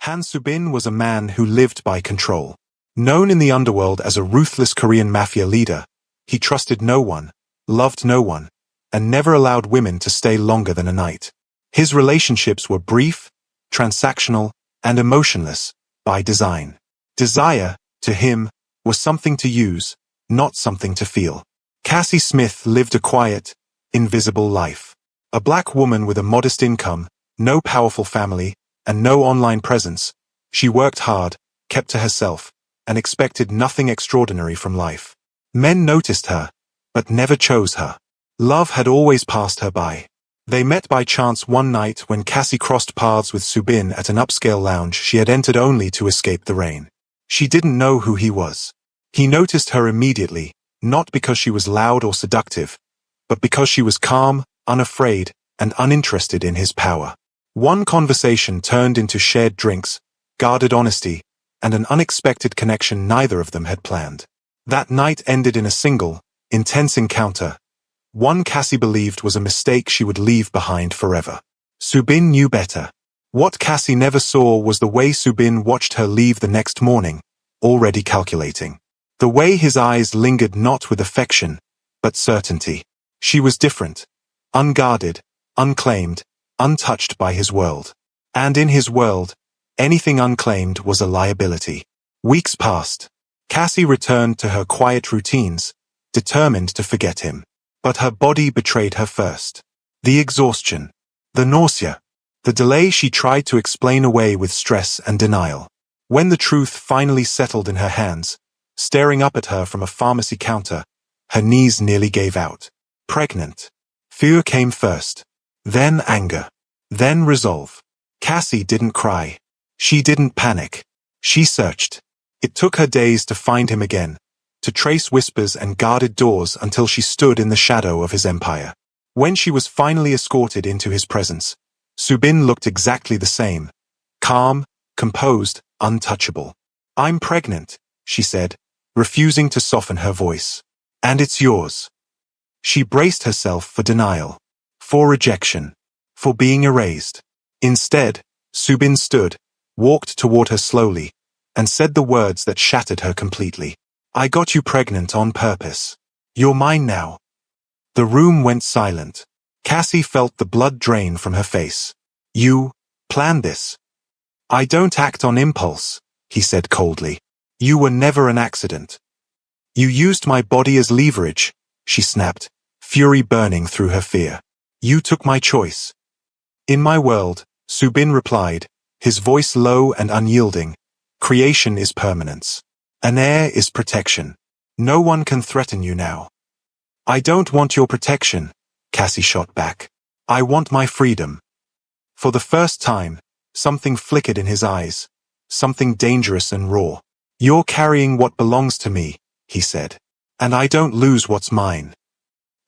Han Subin was a man who lived by control. Known in the underworld as a ruthless Korean mafia leader, he trusted no one, loved no one, and never allowed women to stay longer than a night. His relationships were brief, transactional, and emotionless, by design. Desire, to him, was something to use, not something to feel. Cassie Smith lived a quiet, invisible life. A black woman with a modest income, no powerful family, and no online presence. She worked hard, kept to herself, and expected nothing extraordinary from life. Men noticed her, but never chose her. Love had always passed her by. They met by chance one night when Cassie crossed paths with Subin at an upscale lounge she had entered only to escape the rain. She didn't know who he was. He noticed her immediately, not because she was loud or seductive, but because she was calm, unafraid, and uninterested in his power. One conversation turned into shared drinks, guarded honesty, and an unexpected connection neither of them had planned. That night ended in a single, intense encounter. One Cassie believed was a mistake she would leave behind forever. Subin knew better. What Cassie never saw was the way Subin watched her leave the next morning, already calculating. The way his eyes lingered not with affection, but certainty. She was different, unguarded, unclaimed, untouched by his world. And in his world, anything unclaimed was a liability. Weeks passed. Cassie returned to her quiet routines, determined to forget him. But her body betrayed her first. The exhaustion, the nausea, the delay she tried to explain away with stress and denial. When the truth finally settled in her hands, staring up at her from a pharmacy counter, her knees nearly gave out. Pregnant. Fear came first. Then anger. Then resolve. Cassie didn't cry. She didn't panic. She searched. It took her days to find him again, to trace whispers and guarded doors until she stood in the shadow of his empire. When she was finally escorted into his presence, Subin looked exactly the same. Calm, composed, untouchable. "I'm pregnant," she said, refusing to soften her voice. "And it's yours." She braced herself for denial, for rejection, for being erased. Instead, Subin stood, walked toward her slowly, and said the words that shattered her completely. "I got you pregnant on purpose. You're mine now." The room went silent. Cassie felt the blood drain from her face. "You planned this." "I don't act on impulse," he said coldly. "You were never an accident." "You used my body as leverage," she snapped, fury burning through her fear. "You took my choice." "In my world," Subin replied, his voice low and unyielding, "creation is permanence. An heir is protection. No one can threaten you now." "I don't want your protection," Cassie shot back. "I want my freedom." For the first time, something flickered in his eyes, something dangerous and raw. "You're carrying what belongs to me," he said. "And I don't lose what's mine."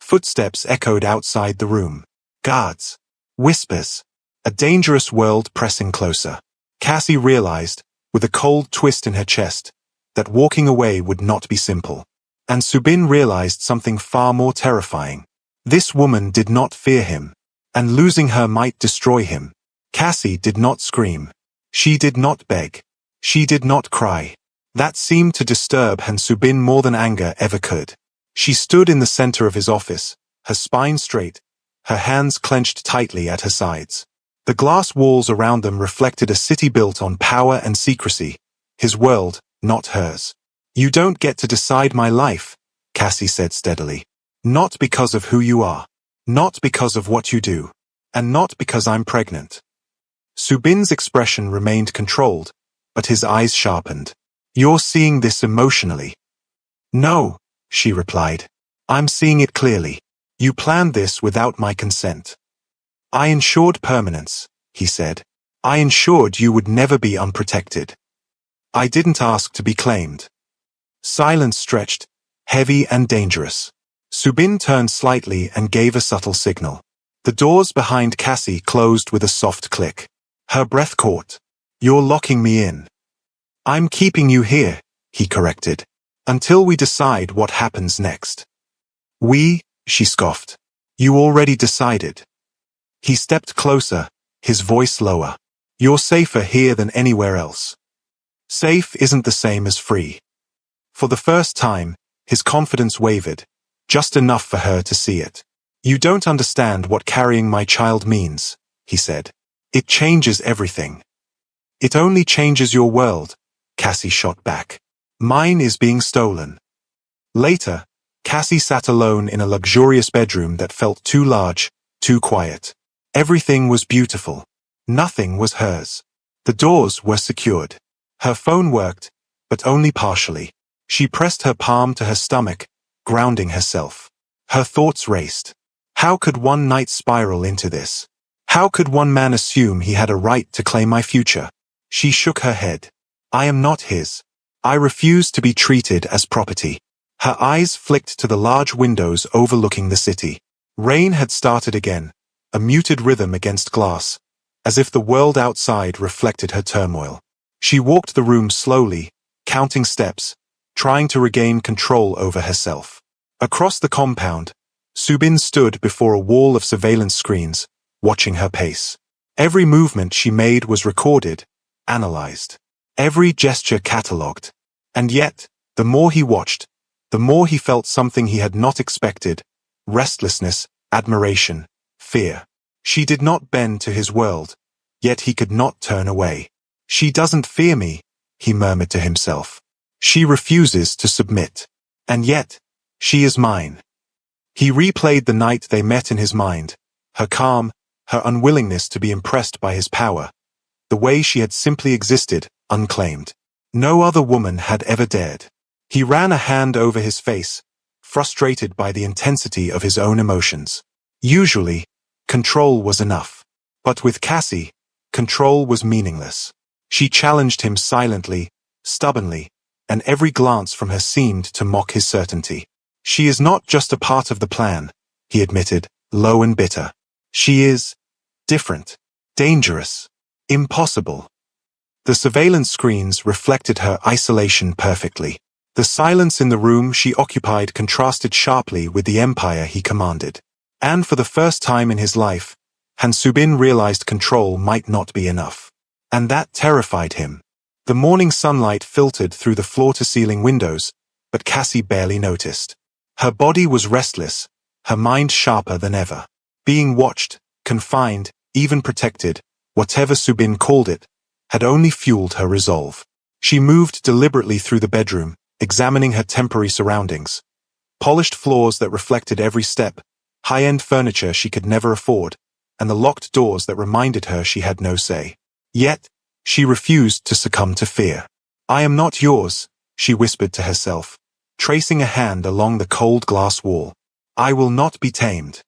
Footsteps echoed outside the room. Guards. Whispers. A dangerous world pressing closer. Cassie realized, with a cold twist in her chest, that walking away would not be simple. And Subin realized something far more terrifying. This woman did not fear him, and losing her might destroy him. Cassie did not scream. She did not beg. She did not cry. That seemed to disturb Han Subin more than anger ever could. She stood in the center of his office, her spine straight, her hands clenched tightly at her sides. The glass walls around them reflected a city built on power and secrecy, his world, not hers. "You don't get to decide my life," Cassie said steadily. "Not because of who you are. Not because of what you do. And not because I'm pregnant." Subin's expression remained controlled, but his eyes sharpened. "You're seeing this emotionally." "No," she replied. "I'm seeing it clearly. You planned this without my consent." "I ensured permanence," he said. "I ensured you would never be unprotected. I didn't ask to be claimed." Silence stretched, heavy and dangerous. Subin turned slightly and gave a subtle signal. The doors behind Cassie closed with a soft click. Her breath caught. "You're locking me in." "I'm keeping you here," he corrected, "until we decide what happens next." "We," she scoffed. "You already decided." He stepped closer, his voice lower. You're safer here than anywhere else. Safe isn't the same as free. For the first time, his confidence wavered, just enough for her to see it. You don't understand what carrying my child means, he said. It changes everything. It only changes your world, Cassie shot back. Mine is being stolen. Later, Cassie sat alone in a luxurious bedroom that felt too large, too quiet. Everything was beautiful. Nothing was hers. The doors were secured. Her phone worked, but only partially. She pressed her palm to her stomach, grounding herself. Her thoughts raced. How could one night spiral into this? How could one man assume he had a right to claim my future? She shook her head. I am not his. I refuse to be treated as property. Her eyes flicked to the large windows overlooking the city. Rain had started again, a muted rhythm against glass, as if the world outside reflected her turmoil. She walked the room slowly, counting steps, trying to regain control over herself. Across the compound, Subin stood before a wall of surveillance screens, watching her pace. Every movement she made was recorded, analyzed. Every gesture catalogued. And yet, the more he watched, the more he felt something he had not expected: restlessness, admiration, fear. She did not bend to his world, yet he could not turn away. She doesn't fear me, he murmured to himself. She refuses to submit. And yet, she is mine. He replayed the night they met in his mind, her calm, her unwillingness to be impressed by his power, the way she had simply existed, unclaimed. No other woman had ever dared. He ran a hand over his face, frustrated by the intensity of his own emotions. Usually, control was enough. But with Cassie, control was meaningless. She challenged him silently, stubbornly, and every glance from her seemed to mock his certainty. She is not just a part of the plan, he admitted, low and bitter. She is different, dangerous, impossible. The surveillance screens reflected her isolation perfectly. The silence in the room she occupied contrasted sharply with the empire he commanded. And for the first time in his life, Han Subin realized control might not be enough. And that terrified him. The morning sunlight filtered through the floor-to-ceiling windows, but Cassie barely noticed. Her body was restless, her mind sharper than ever. Being watched, confined, even protected, whatever Subin called it, had only fueled her resolve. She moved deliberately through the bedroom, examining her temporary surroundings. Polished floors that reflected every step, high-end furniture she could never afford, and the locked doors that reminded her she had no say. Yet, she refused to succumb to fear. I am not yours, she whispered to herself, tracing a hand along the cold glass wall. I will not be tamed.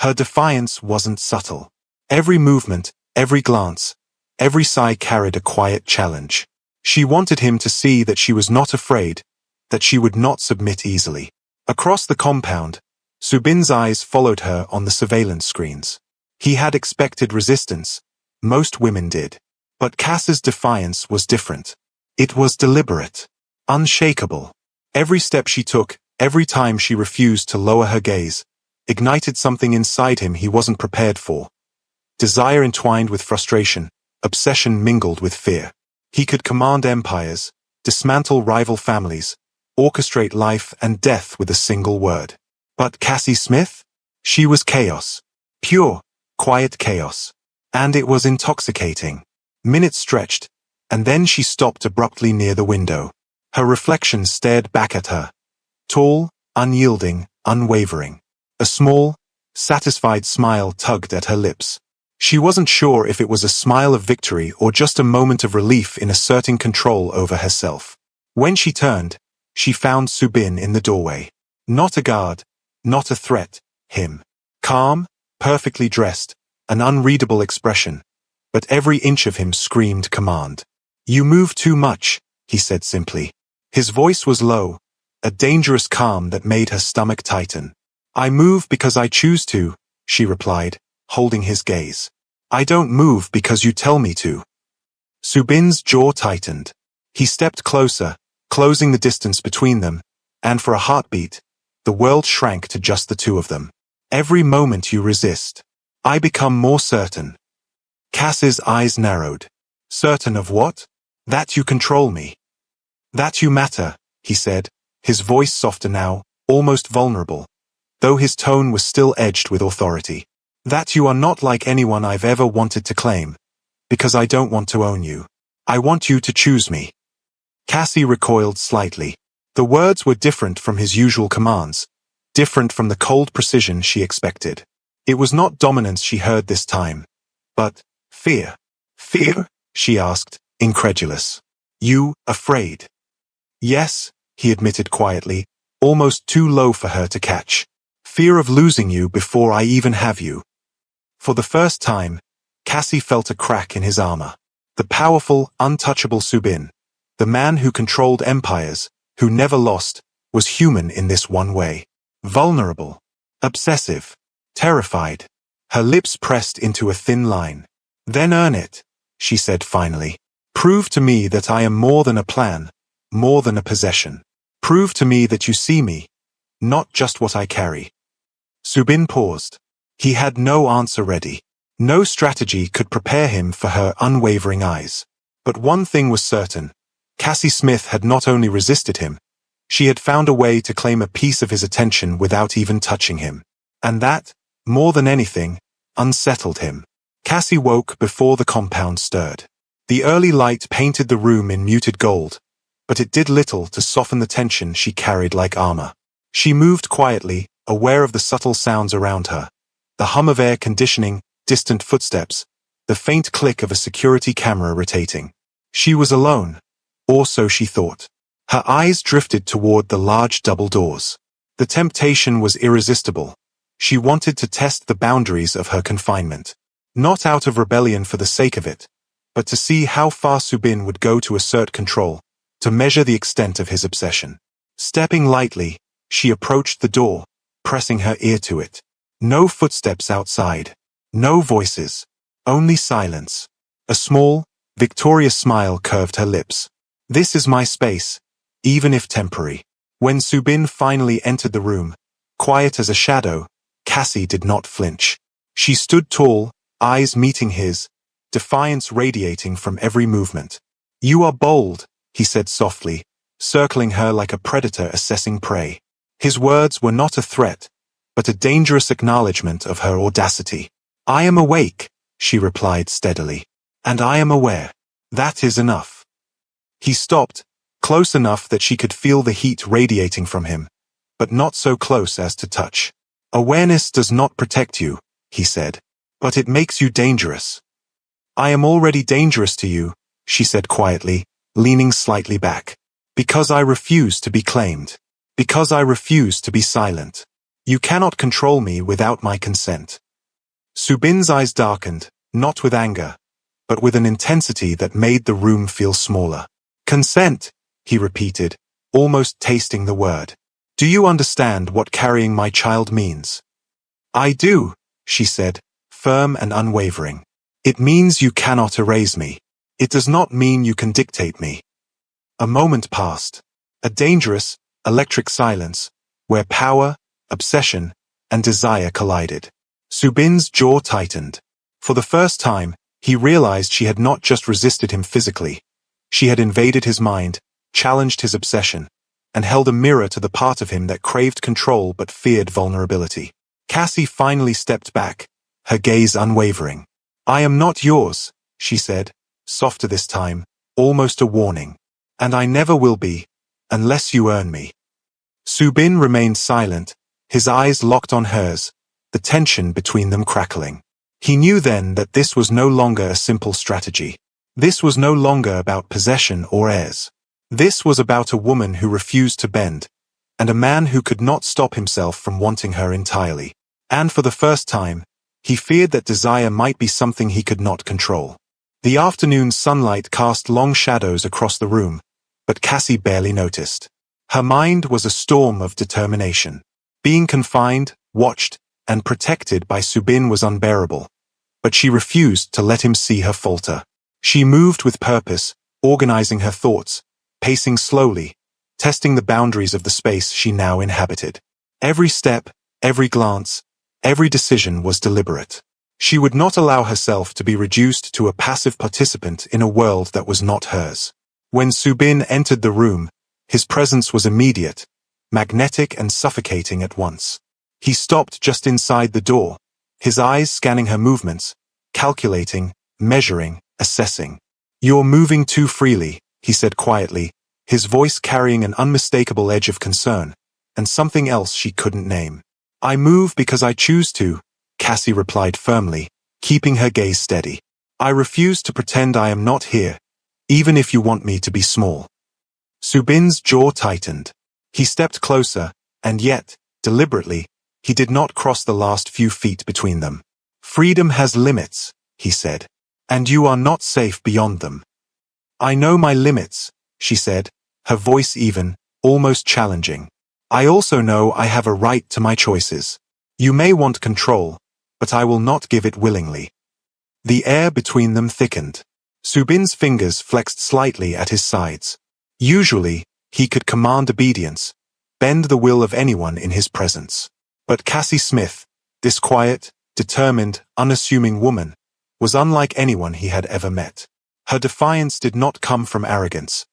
Her defiance wasn't subtle. Every movement, every glance, every sigh carried a quiet challenge. She wanted him to see that she was not afraid, that she would not submit easily. Across the compound, Subin's eyes followed her on the surveillance screens. He had expected resistance. Most women did. But Cass's defiance was different. It was deliberate, unshakable. Every step she took, every time she refused to lower her gaze, ignited something inside him he wasn't prepared for. Desire entwined with frustration, obsession mingled with fear. He could command empires, dismantle rival families, orchestrate life and death with a single word. But Cassie Smith? She was chaos. Pure, quiet chaos. And it was intoxicating. Minutes stretched, and then she stopped abruptly near the window. Her reflection stared back at her. Tall, unyielding, unwavering. A small, satisfied smile tugged at her lips. She wasn't sure if it was a smile of victory or just a moment of relief in asserting control over herself. When she turned, she found Subin in the doorway. Not a guard, not a threat, him. Calm, perfectly dressed, an unreadable expression, but every inch of him screamed command. You move too much, he said simply. His voice was low, a dangerous calm that made her stomach tighten. I move because I choose to, she replied, holding his gaze. I don't move because you tell me to. Subin's jaw tightened. He stepped closer, closing the distance between them, and for a heartbeat, the world shrank to just the two of them. Every moment you resist, I become more certain. Cass's eyes narrowed. Certain of what? That you control me. That you matter, he said, his voice softer now, almost vulnerable, though his tone was still edged with authority. That you are not like anyone I've ever wanted to claim, because I don't want to own you. I want you to choose me. Cassie recoiled slightly. The words were different from his usual commands, different from the cold precision she expected. It was not dominance she heard this time, but fear. Fear? She asked, incredulous. You afraid? Yes, he admitted quietly, almost too low for her to catch. Fear of losing you before I even have you. For the first time, Cassie felt a crack in his armor. The powerful, untouchable Subin, the man who controlled empires, who never lost, was human in this one way. Vulnerable. Obsessive. Terrified. Her lips pressed into a thin line. Then earn it, she said finally. Prove to me that I am more than a plan, more than a possession. Prove to me that you see me, not just what I carry. Subin paused. He had no answer ready. No strategy could prepare him for her unwavering eyes. But one thing was certain. Cassie Smith had not only resisted him, she had found a way to claim a piece of his attention without even touching him. And that, more than anything, unsettled him. Cassie woke before the compound stirred. The early light painted the room in muted gold, but it did little to soften the tension she carried like armor. She moved quietly, aware of the subtle sounds around her. The hum of air conditioning, distant footsteps, the faint click of a security camera rotating. She was alone, or so she thought. Her eyes drifted toward the large double doors. The temptation was irresistible. She wanted to test the boundaries of her confinement. Not out of rebellion for the sake of it, but to see how far Subin would go to assert control, to measure the extent of his obsession. Stepping lightly, she approached the door, pressing her ear to it. No footsteps outside. No voices. Only silence. A small, victorious smile curved her lips. This is my space, even if temporary. When Subin finally entered the room, quiet as a shadow, Cassie did not flinch. She stood tall, eyes meeting his, defiance radiating from every movement. You are bold, he said softly, circling her like a predator assessing prey. His words were not a threat, but a dangerous acknowledgement of her audacity. I am awake, she replied steadily. And I am aware. That is enough. He stopped, close enough that she could feel the heat radiating from him, but not so close as to touch. Awareness does not protect you, he said, but it makes you dangerous. I am already dangerous to you, she said quietly, leaning slightly back. Because I refuse to be claimed. Because I refuse to be silent. You cannot control me without my consent. Subin's eyes darkened, not with anger, but with an intensity that made the room feel smaller. Consent, he repeated, almost tasting the word. Do you understand what carrying my child means? I do, she said, firm and unwavering. It means you cannot erase me. It does not mean you can dictate me. A moment passed. A dangerous, electric silence, where power, obsession, and desire collided. Subin's jaw tightened. For the first time, he realized she had not just resisted him physically. She had invaded his mind, challenged his obsession, and held a mirror to the part of him that craved control but feared vulnerability. Cassie finally stepped back, her gaze unwavering. I am not yours, she said, softer this time, almost a warning. And I never will be, unless you earn me. Subin remained silent, his eyes locked on hers, the tension between them crackling. He knew then that this was no longer a simple strategy. This was no longer about possession or heirs. This was about a woman who refused to bend, and a man who could not stop himself from wanting her entirely. And for the first time, he feared that desire might be something he could not control. The afternoon sunlight cast long shadows across the room, but Cassie barely noticed. Her mind was a storm of determination. Being confined, watched, and protected by Subin was unbearable, but she refused to let him see her falter. She moved with purpose, organizing her thoughts, pacing slowly, testing the boundaries of the space she now inhabited. Every step, every glance, every decision was deliberate. She would not allow herself to be reduced to a passive participant in a world that was not hers. When Subin entered the room, his presence was immediate, magnetic and suffocating at once. He stopped just inside the door, his eyes scanning her movements, calculating, measuring, assessing. "You're moving too freely," he said quietly, his voice carrying an unmistakable edge of concern, and something else she couldn't name. "I move because I choose to," Cassie replied firmly, keeping her gaze steady. "I refuse to pretend I am not here, even if you want me to be small." Subin's jaw tightened. He stepped closer, and yet, deliberately, he did not cross the last few feet between them. "Freedom has limits," he said, "and you are not safe beyond them." "I know my limits," she said, her voice even, almost challenging. "I also know I have a right to my choices. You may want control, but I will not give it willingly." The air between them thickened. Subin's fingers flexed slightly at his sides. Usually, he could command obedience, bend the will of anyone in his presence. But Cassie Smith, this quiet, determined, unassuming woman, was unlike anyone he had ever met. Her defiance did not come from arrogance.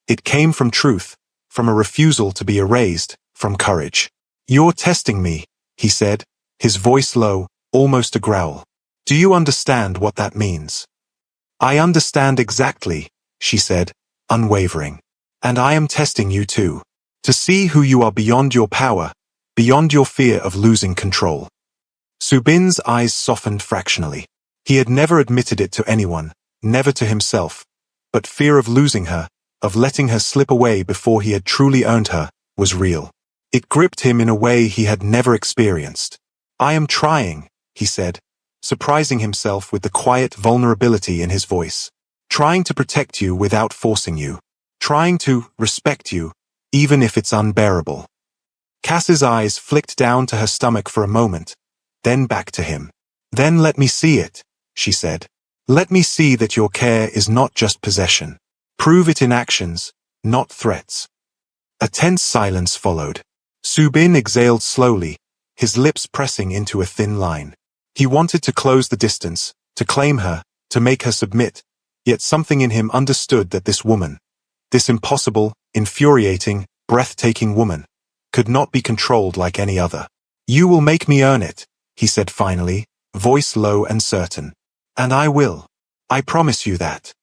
It came from truth, from a refusal to be erased, from courage. "You're testing me," he said, his voice low, almost a growl. "Do you understand what that means?" "I understand exactly," she said, unwavering. "And I am testing you too. To see who you are beyond your power, beyond your fear of losing control." Subin's eyes softened fractionally. He had never admitted it to anyone, never to himself. But fear of losing her, of letting her slip away before he had truly earned her, was real. It gripped him in a way he had never experienced. "I am trying," he said, surprising himself with the quiet vulnerability in his voice. "Trying to protect you without forcing you. Trying to respect you, even if it's unbearable." Cass's eyes flicked down to her stomach for a moment, then back to him. "Then let me see it," she said. "Let me see that your care is not just possession. Prove it in actions, not threats." A tense silence followed. Subin exhaled slowly, his lips pressing into a thin line. He wanted to close the distance, to claim her, to make her submit, yet something in him understood that this woman, this impossible, infuriating, breathtaking woman, could not be controlled like any other. "You will make me earn it," he said finally, voice low and certain. "And I will. I promise you that."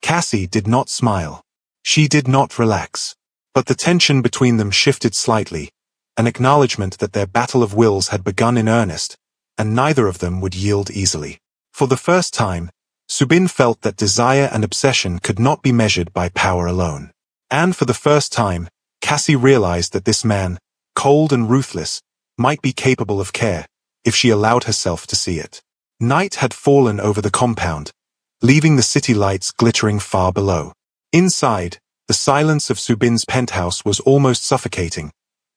Cassie did not smile. She did not relax. But the tension between them shifted slightly, an acknowledgement that their battle of wills had begun in earnest, and neither of them would yield easily. For the first time, Subin felt that desire and obsession could not be measured by power alone. And for the first time, Cassie realized that this man, cold and ruthless, might be capable of care, if she allowed herself to see it. Night had fallen over the compound, leaving the city lights glittering far below. Inside, the silence of Subin's penthouse was almost suffocating,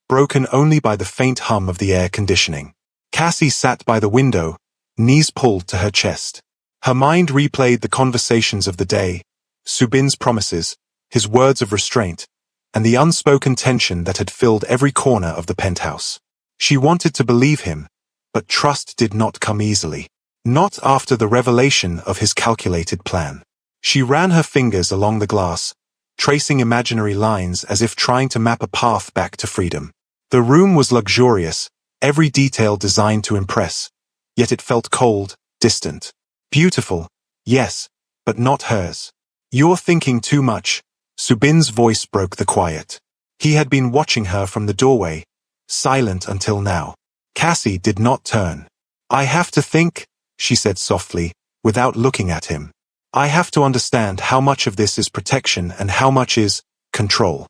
broken only by the faint hum of the air conditioning. Cassie sat by the window, knees pulled to her chest. Her mind replayed the conversations of the day, Subin's promises, his words of restraint, and the unspoken tension that had filled every corner of the penthouse. She wanted to believe him, but trust did not come easily. Not after the revelation of his calculated plan. She ran her fingers along the glass, tracing imaginary lines as if trying to map a path back to freedom. The room was luxurious, every detail designed to impress, yet it felt cold, distant. Beautiful, yes, but not hers. "You're thinking too much," Subin's voice broke the quiet. He had been watching her from the doorway, silent until now. Cassie did not turn. "I have to think," she said softly, without looking at him. "I have to understand how much of this is protection and how much is control."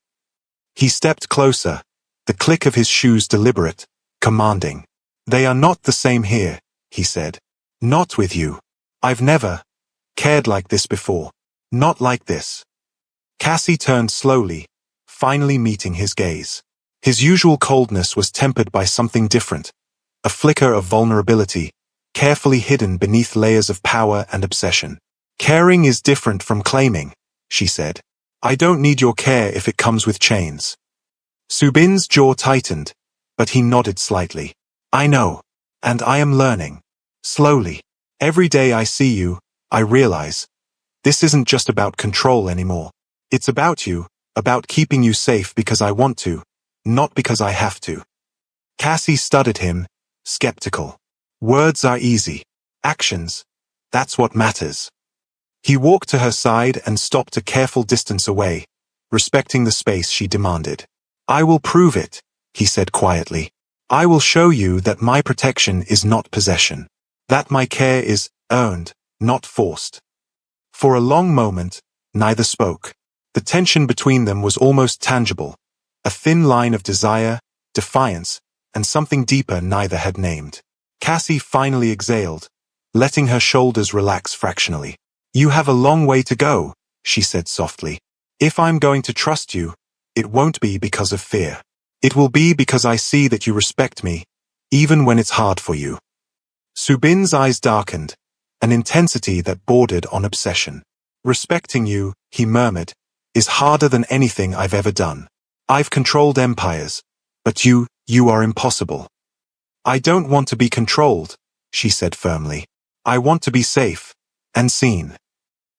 He stepped closer, the click of his shoes deliberate, commanding. "They are not the same here," he said. "Not with you. I've never cared like this before. Not like this." Cassie turned slowly, finally meeting his gaze. His usual coldness was tempered by something different, a flicker of vulnerability, carefully hidden beneath layers of power and obsession. "Caring is different from claiming," she said. "I don't need your care if it comes with chains." Subin's jaw tightened, but he nodded slightly. "I know. And I am learning." Slowly. Every day I see you, I realize. This isn't just about control anymore. It's about you, about keeping you safe because I want to, not because I have to. Cassie studied him, skeptical. Words are easy. Actions. That's what matters. He walked to her side and stopped a careful distance away, respecting the space she demanded. I will prove it, he said quietly. I will show you that my protection is not possession. That my care is earned, not forced. For a long moment, neither spoke. The tension between them was almost tangible, a thin line of desire, defiance, and something deeper neither had named. Cassie finally exhaled, letting her shoulders relax fractionally. You have a long way to go, she said softly. If I'm going to trust you, it won't be because of fear. It will be because I see that you respect me, even when it's hard for you. Subin's eyes darkened, an intensity that bordered on obsession. Respecting you, he murmured, is harder than anything I've ever done. I've controlled empires, but you are impossible. I don't want to be controlled, she said firmly. I want to be safe, and seen.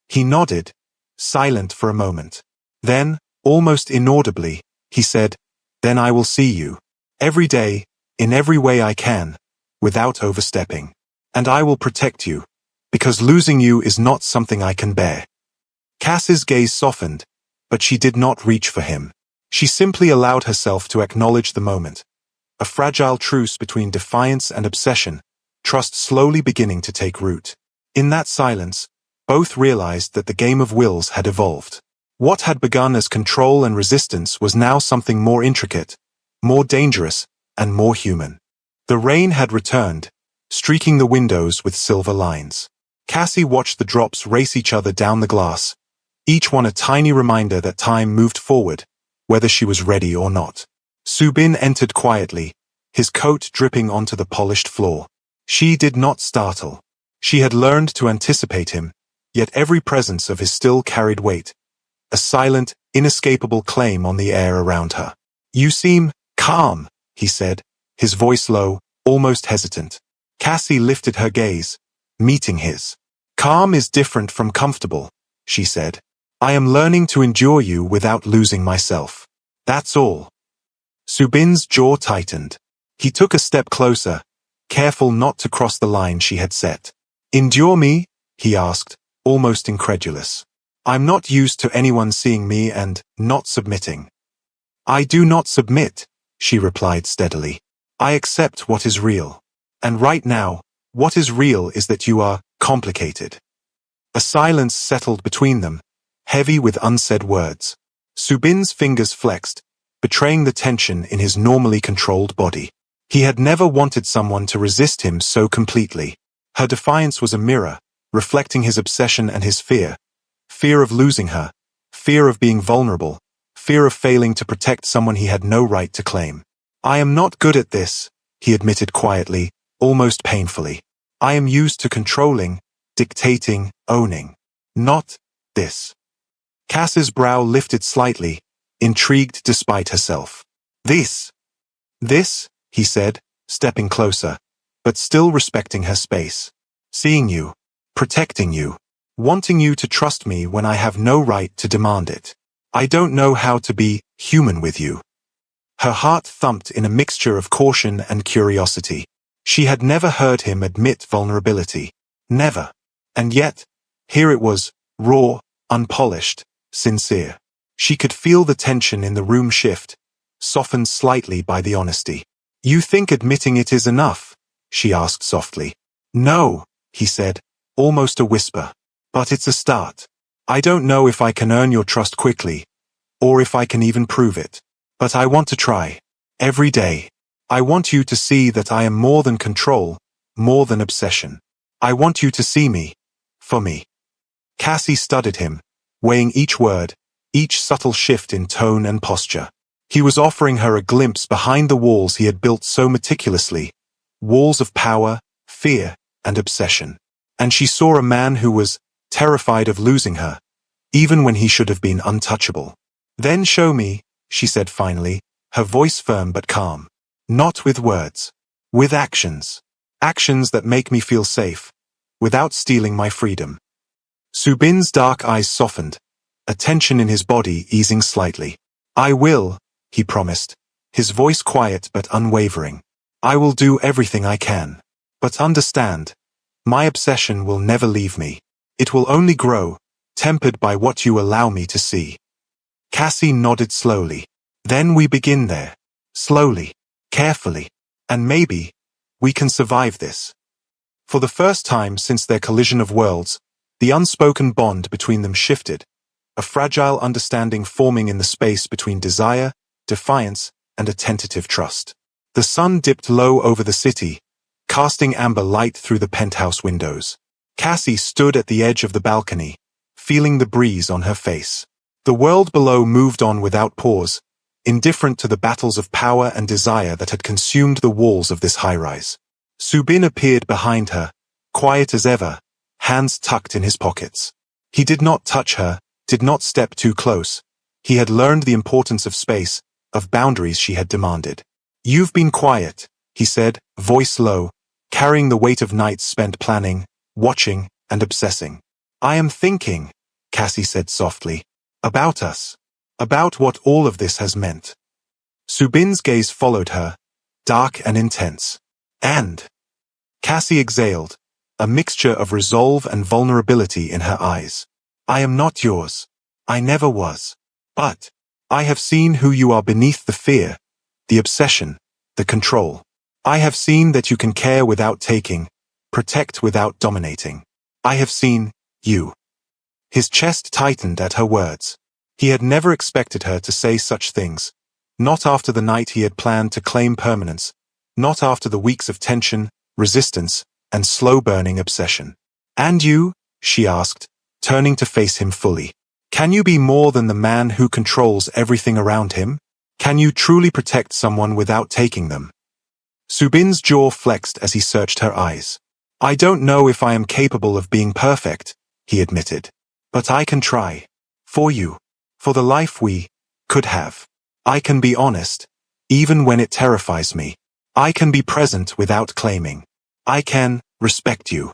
He nodded, silent for a moment. Then, almost inaudibly, he said, then I will see you. Every day, in every way I can, without overstepping. And I will protect you, because losing you is not something I can bear. Cass's gaze softened, but she did not reach for him. She simply allowed herself to acknowledge the moment. A fragile truce between defiance and obsession, trust slowly beginning to take root. In that silence, both realized that the game of wills had evolved. What had begun as control and resistance was now something more intricate, more dangerous, and more human. The rain had returned, streaking the windows with silver lines. Cassie watched the drops race each other down the glass, each one a tiny reminder that time moved forward, whether she was ready or not. Subin entered quietly, his coat dripping onto the polished floor. She did not startle. She had learned to anticipate him, yet every presence of his still carried weight, a silent, inescapable claim on the air around her. You seem calm, he said, his voice low, almost hesitant. Cassie lifted her gaze, meeting his. Calm is different from comfortable, she said. I am learning to endure you without losing myself. That's all. Subin's jaw tightened. He took a step closer, careful not to cross the line she had set. Endure me? He asked, almost incredulous. I'm not used to anyone seeing me and not submitting. I do not submit, she replied steadily. I accept what is real. And right now, what is real is that you are complicated. A silence settled between them, heavy with unsaid words. Subin's fingers flexed, betraying the tension in his normally controlled body. He had never wanted someone to resist him so completely. Her defiance was a mirror, reflecting his obsession and his fear. Fear of losing her, fear of being vulnerable, fear of failing to protect someone he had no right to claim. I am not good at this, he admitted quietly, almost painfully. I am used to controlling, dictating, owning. Not this. Cass's brow lifted slightly, intrigued despite herself. This, he said, stepping closer, but still respecting her space. Seeing you, protecting you, wanting you to trust me when I have no right to demand it. I don't know how to be human with you. Her heart thumped in a mixture of caution and curiosity. She had never heard him admit vulnerability. Never. And yet, here it was, raw, unpolished, sincere. She could feel the tension in the room shift, softened slightly by the honesty. You think admitting it is enough? She asked softly. No, he said, almost a whisper. But it's a start. I don't know if I can earn your trust quickly, or if I can even prove it. But I want to try. Every day. I want you to see that I am more than control, more than obsession. I want you to see me, for me. Cassie studied him, weighing each word, each subtle shift in tone and posture. He was offering her a glimpse behind the walls he had built so meticulously, walls of power, fear, and obsession. And she saw a man who was terrified of losing her, even when he should have been untouchable. Then show me, she said finally, her voice firm but calm. Not with words. With actions. Actions that make me feel safe, without stealing my freedom. Subin's dark eyes softened, a tension in his body easing slightly. I will, he promised, his voice quiet but unwavering. I will do everything I can. But understand, my obsession will never leave me. It will only grow, tempered by what you allow me to see. Cassie nodded slowly. Then we begin there. Slowly, carefully, and maybe, we can survive this. For the first time since their collision of worlds, the unspoken bond between them shifted, a fragile understanding forming in the space between desire, defiance, and a tentative trust. The sun dipped low over the city, casting amber light through the penthouse windows. Cassie stood at the edge of the balcony, feeling the breeze on her face. The world below moved on without pause, indifferent to the battles of power and desire that had consumed the walls of this high-rise. Subin appeared behind her, quiet as ever, hands tucked in his pockets. He did not touch her, did not step too close. He had learned the importance of space, of boundaries she had demanded. You've been quiet, he said, voice low, carrying the weight of nights spent planning, watching, and obsessing. I am thinking, Cassie said softly, about us. About what all of this has meant. Subin's gaze followed her, dark and intense. And Cassie exhaled, a mixture of resolve and vulnerability in her eyes. I am not yours. I never was. But I have seen who you are beneath the fear, the obsession, the control. I have seen that you can care without taking, protect without dominating. I have seen you. His chest tightened at her words. He had never expected her to say such things, not after the night he had planned to claim permanence, not after the weeks of tension, resistance, and slow-burning obsession. And you? She asked, turning to face him fully. Can you be more than the man who controls everything around him? Can you truly protect someone without taking them? Subin's jaw flexed as he searched her eyes. I don't know if I am capable of being perfect, he admitted. But I can try. For you. For the life we could have. I can be honest, even when it terrifies me. I can be present without claiming. I can respect you.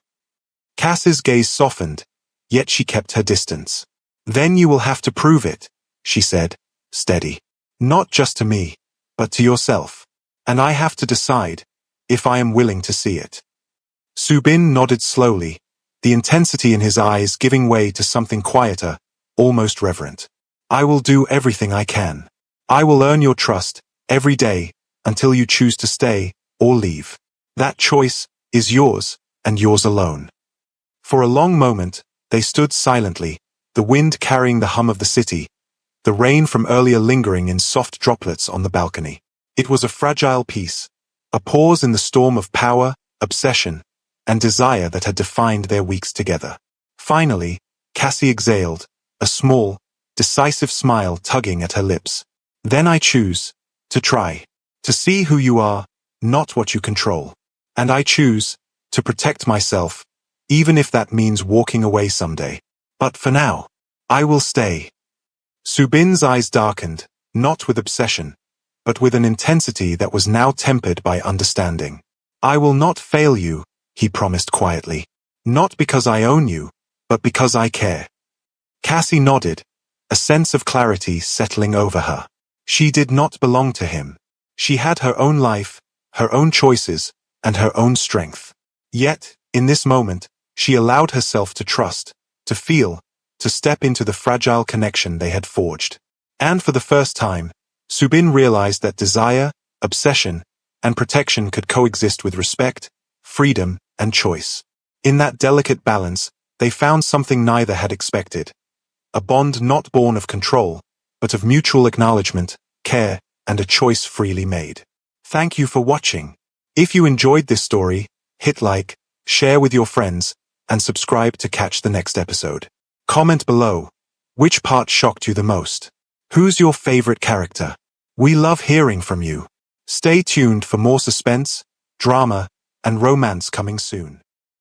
Cass's gaze softened, yet she kept her distance. Then you will have to prove it, she said, steady. Not just to me, but to yourself. And I have to decide if I am willing to see it. Subin nodded slowly, the intensity in his eyes giving way to something quieter, almost reverent. I will do everything I can. I will earn your trust, every day, until you choose to stay, or leave. That choice is yours, and yours alone. For a long moment, they stood silently, the wind carrying the hum of the city, the rain from earlier lingering in soft droplets on the balcony. It was a fragile peace, a pause in the storm of power, obsession, and desire that had defined their weeks together. Finally, Cassie exhaled, a small, decisive smile tugging at her lips. Then I choose to try, to see who you are, not what you control. And I choose to protect myself, even if that means walking away someday. But for now, I will stay. Subin's eyes darkened, not with obsession, but with an intensity that was now tempered by understanding. I will not fail you, he promised quietly. Not because I own you, but because I care. Cassie nodded, a sense of clarity settling over her. She did not belong to him. She had her own life, her own choices, and her own strength. Yet, in this moment, she allowed herself to trust, to feel, to step into the fragile connection they had forged. And for the first time, Subin realized that desire, obsession, and protection could coexist with respect, freedom, and choice. In that delicate balance, they found something neither had expected. A bond not born of control, but of mutual acknowledgement, care, and a choice freely made. Thank you for watching. If you enjoyed this story, hit like, share with your friends, and subscribe to catch the next episode. Comment below. Which part shocked you the most? Who's your favorite character? We love hearing from you. Stay tuned for more suspense, drama, and romance coming soon.